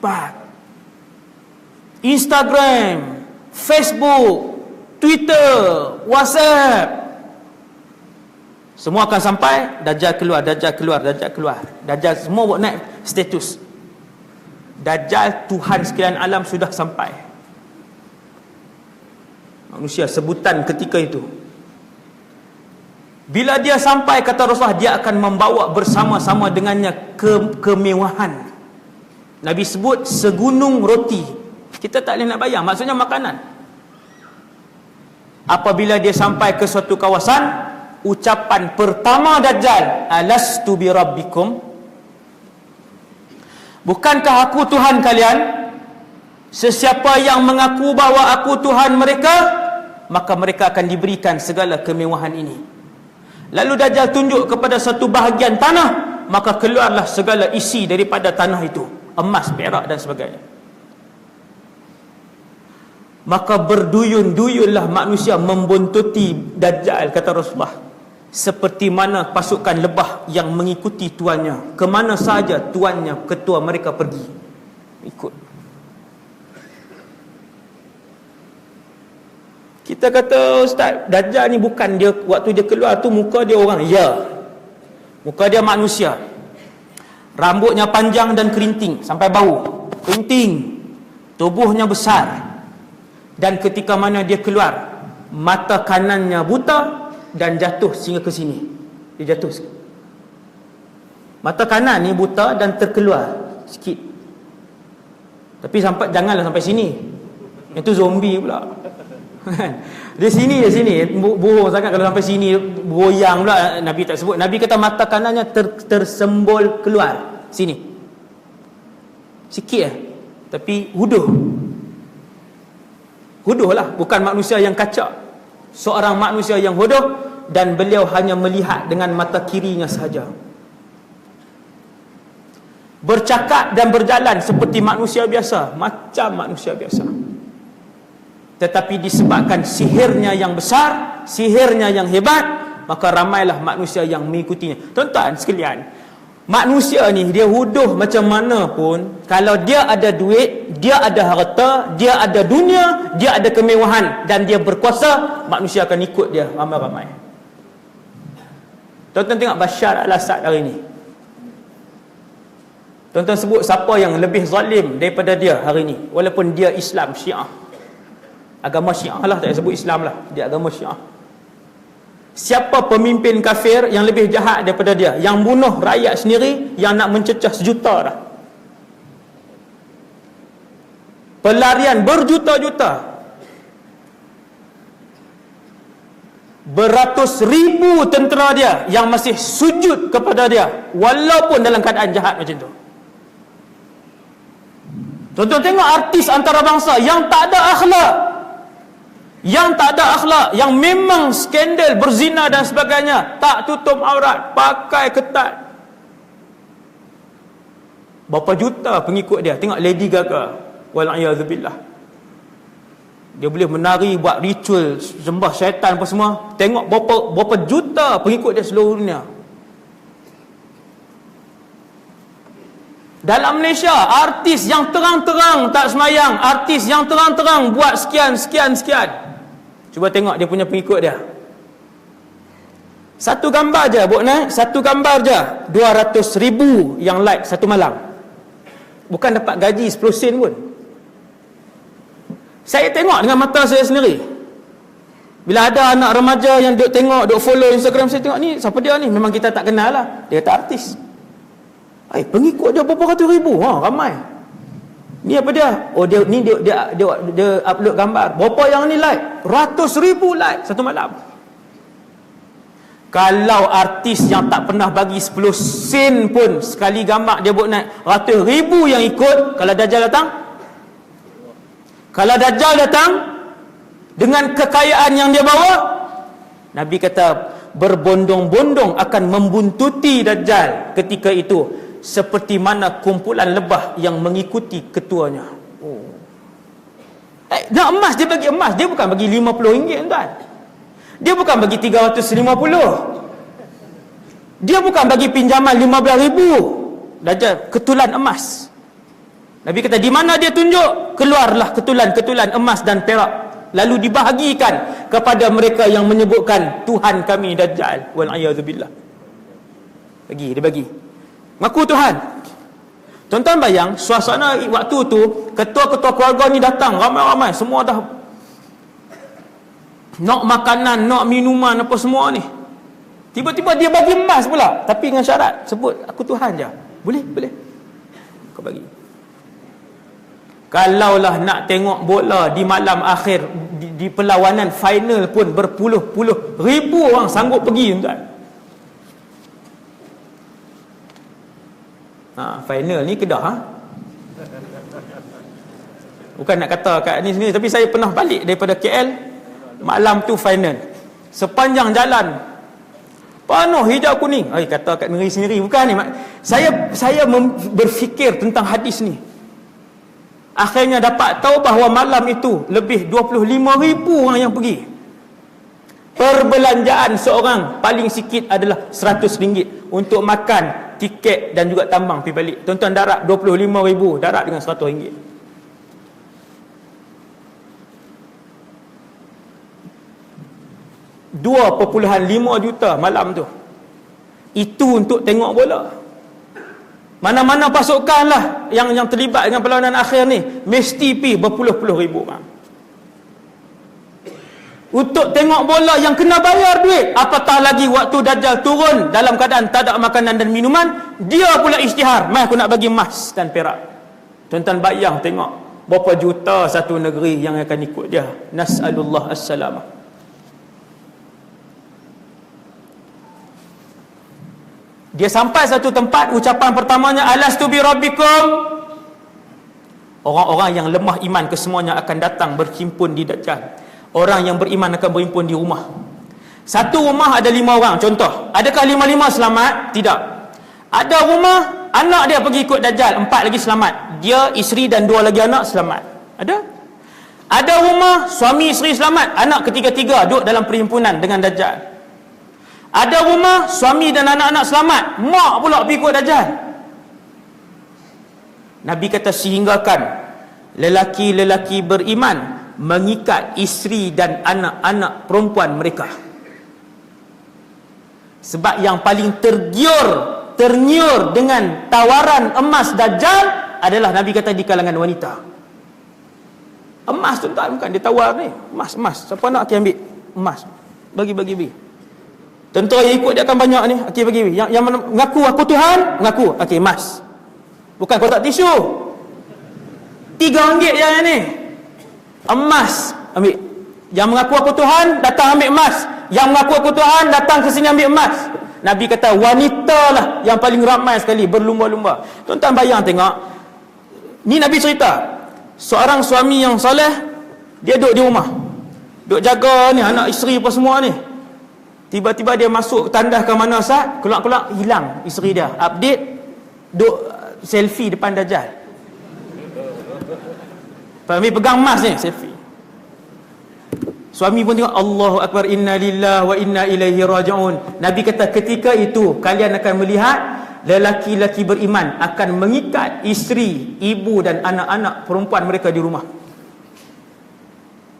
Cepat. Instagram, Facebook, Twitter, WhatsApp, semua akan sampai Dajjal keluar, Dajjal keluar, Dajjal keluar. Dajjal semua buat naik status. Dajjal Tuhan sekalian alam sudah sampai. Manusia sebutan ketika itu. Bila dia sampai, kata Rasulullah, dia akan membawa bersama-sama dengannya kemewahan. Nabi sebut segunung roti. Kita tak boleh nak bayang, maksudnya makanan. Apabila dia sampai ke suatu kawasan, ucapan pertama Dajjal, alastu bi rabbikum, bukankah aku Tuhan kalian? Sesiapa yang mengaku bahawa aku Tuhan mereka, maka mereka akan diberikan segala kemewahan ini. Lalu Dajjal tunjuk kepada satu bahagian tanah, maka keluarlah segala isi daripada tanah itu, emas, perak dan sebagainya. Maka berduyun-duyunlah manusia membuntuti Dajjal, kata Rasulullah, seperti mana pasukan lebah yang mengikuti tuannya. Kemana saja tuannya, ketua mereka pergi, ikut. Kita kata, Ustaz, Dajjal ni bukan dia, waktu dia keluar tu muka dia orang. Ya, muka dia manusia, rambutnya panjang dan kerinting sampai bau, kerinting, tubuhnya besar. Dan ketika mana dia keluar, mata kanannya buta dan jatuh sehingga ke sini. Dia jatuh sikit. Mata kanan ni buta dan terkeluar sikit. Tapi janganlah sampai sini. Itu zombie pula. Dia sini, bohong sangat kalau sampai sini, goyang pula. Nabi tak sebut. Nabi kata mata kanannya tersembul keluar sini. Sikit tapi Huduh lah, bukan manusia yang kacak. Seorang manusia yang huduh, dan beliau hanya melihat dengan mata kirinya sahaja. Bercakap dan berjalan seperti manusia biasa, macam manusia biasa. Tetapi disebabkan sihirnya yang besar, sihirnya yang hebat, maka ramailah manusia yang mengikutinya. Tuan-tuan sekalian, manusia ni dia huduh macam mana pun, kalau dia ada duit, dia ada harta, dia ada dunia, dia ada kemewahan, dan dia berkuasa, manusia akan ikut dia ramai-ramai. Tuan-tuan tengok Bashar al-Assad hari ni. Tuan-tuan sebut siapa yang lebih zalim daripada dia hari ni, walaupun dia Islam Syiah, agama Syiah lah, tak sebut Islam lah, dia agama Syiah. Siapa pemimpin kafir yang lebih jahat daripada dia, yang bunuh rakyat sendiri, yang nak mencecah sejuta dah, pelarian berjuta-juta, beratus ribu tentera dia yang masih sujud kepada dia walaupun dalam keadaan jahat macam tu. Tuan-tuan tengok artis antarabangsa yang tak ada akhlak, yang memang skandal berzina dan sebagainya, tak tutup aurat, pakai ketat. Berapa juta pengikut dia. Tengok Lady Gaga, wal'iyadzubillah, dia boleh menari, buat ritual sembah syaitan apa semua. Tengok berapa juta pengikut dia seluruh dunia. Dalam Malaysia, artis yang terang-terang tak semayang, artis yang terang-terang buat sekian. Cuba tengok dia punya pengikut dia. Satu gambar je, satu gambar je 200,000 yang like satu malam. Bukan dapat gaji 10 sen pun. Saya tengok dengan mata saya sendiri. Bila ada anak remaja yang duk tengok, duk follow Instagram, saya tengok, ni siapa dia ni? Memang kita tak kenal lah. Dia kata artis. Pengikut dia berapa ratus ribu. Ramai. Ni apa dia? Oh, dia upload gambar. Berapa yang ni like? Ratus ribu like satu malam. Kalau artis yang tak pernah bagi 10 sen pun, sekali gambar dia buat naik ratus ribu yang ikut. Kalau Dajjal datang dengan kekayaan yang dia bawa, Nabi kata berbondong-bondong akan membuntuti Dajjal ketika itu, seperti mana kumpulan lebah yang mengikuti ketuanya. Nak emas, dia bagi emas. Dia bukan bagi RM50, tuan. Dia bukan bagi 350. Dia bukan bagi pinjaman 15,000. Dajjal ketulan emas. Nabi kata, di mana dia tunjuk, keluarlah ketulan-ketulan emas dan perak, lalu dibahagikan kepada mereka yang menyebutkan Tuhan kami Dajjal. Wal'iyadzubillah. Dia bagi. Ngaku Tuhan. Tuan-tuan bayang, suasana waktu tu, ketua-ketua keluarga ni datang, ramai-ramai, semua dah nak makanan, nak minuman, apa semua ni. Tiba-tiba dia bagi emas pula, tapi dengan syarat, sebut aku Tuhan je. Boleh? Kau bagi. Kalaulah nak tengok bola di malam akhir, di perlawanan final pun berpuluh-puluh ribu orang sanggup pergi, tuan. Final ni Kedah, bukan nak kata kat ni sini, tapi saya pernah balik daripada KL, malam tu final, sepanjang jalan penuh hijau kuning. Kata kat negeri sendiri, bukan ni. Saya berfikir tentang hadis ni. Akhirnya dapat tahu bahawa malam itu lebih 25,000 orang yang pergi. Perbelanjaan seorang paling sikit adalah RM100 untuk makan, tiket dan juga tambang pergi balik. Tuan-tuan, darat 25,000 darat dengan RM100. 2.5 juta malam tu. Itu untuk tengok bola. Mana-mana pasukan lah yang terlibat dengan perlawanan akhir ni, mesti pergi berpuluh-puluh ribu orang untuk tengok bola yang kena bayar duit. Apatah lagi waktu Dajjal turun dalam keadaan tak ada makanan dan minuman, dia pula isytihar, mai aku nak bagi emas dan perak. Tuan-tuan bayang tengok berapa juta satu negeri yang akan ikut dia. Nas'alullah as-salamah. Dia sampai satu tempat, ucapan pertamanya, alastu bi rabbikum. Orang-orang yang lemah iman kesemuanya akan datang berhimpun di Dajjal. Orang yang beriman akan berhimpun di rumah. Satu rumah ada 5 orang, contoh. Adakah 5-5 selamat? Tidak. Ada rumah, anak dia pergi ikut Dajjal, 4 lagi selamat. Dia, isteri dan 2 lagi anak selamat. Ada rumah, suami isteri selamat, anak ketiga-tiga duduk dalam perhimpunan dengan Dajjal. Ada rumah, suami dan anak-anak selamat, mak pula pergi ikut Dajjal. Nabi kata, sehinggakan lelaki-lelaki beriman mengikat isteri dan anak-anak perempuan mereka. Sebab yang paling tergiur dengan tawaran emas Dajjal adalah, Nabi kata, di kalangan wanita. Emas tu tak, bukan dia tawar ni, emas. Siapa nak ambil emas? Bagi. Tentu yang ikut dia akan banyak ni. Bagi. Yang mengaku aku Tuhan, mengaku. Emas. Bukan kotak tisu. RM3 je ni. Emas. Ambil. Yang mengaku aku Tuhan, datang ambil emas. Yang mengaku aku Tuhan, datang ke sini ambil emas. Nabi kata, wanita lah yang paling ramai sekali, berlumba-lumba. Tuan-tuan bayang tengok. Ni Nabi cerita. Seorang suami yang soleh, dia duduk di rumah. Duduk jaga ni, anak isteri apa semua ni. Tiba-tiba dia masuk tandas ke mana sat, keluar-keluar hilang isteri dia. Update, duk selfie depan Dajjal. Fahmi pegang emas ni, selfie. Suami pun tengok, Allahu Akbar, inna lillahi wa inna ilaihi raji'un. Nabi kata, ketika itu kalian akan melihat lelaki-lelaki beriman akan mengikat isteri, ibu dan anak-anak perempuan mereka di rumah.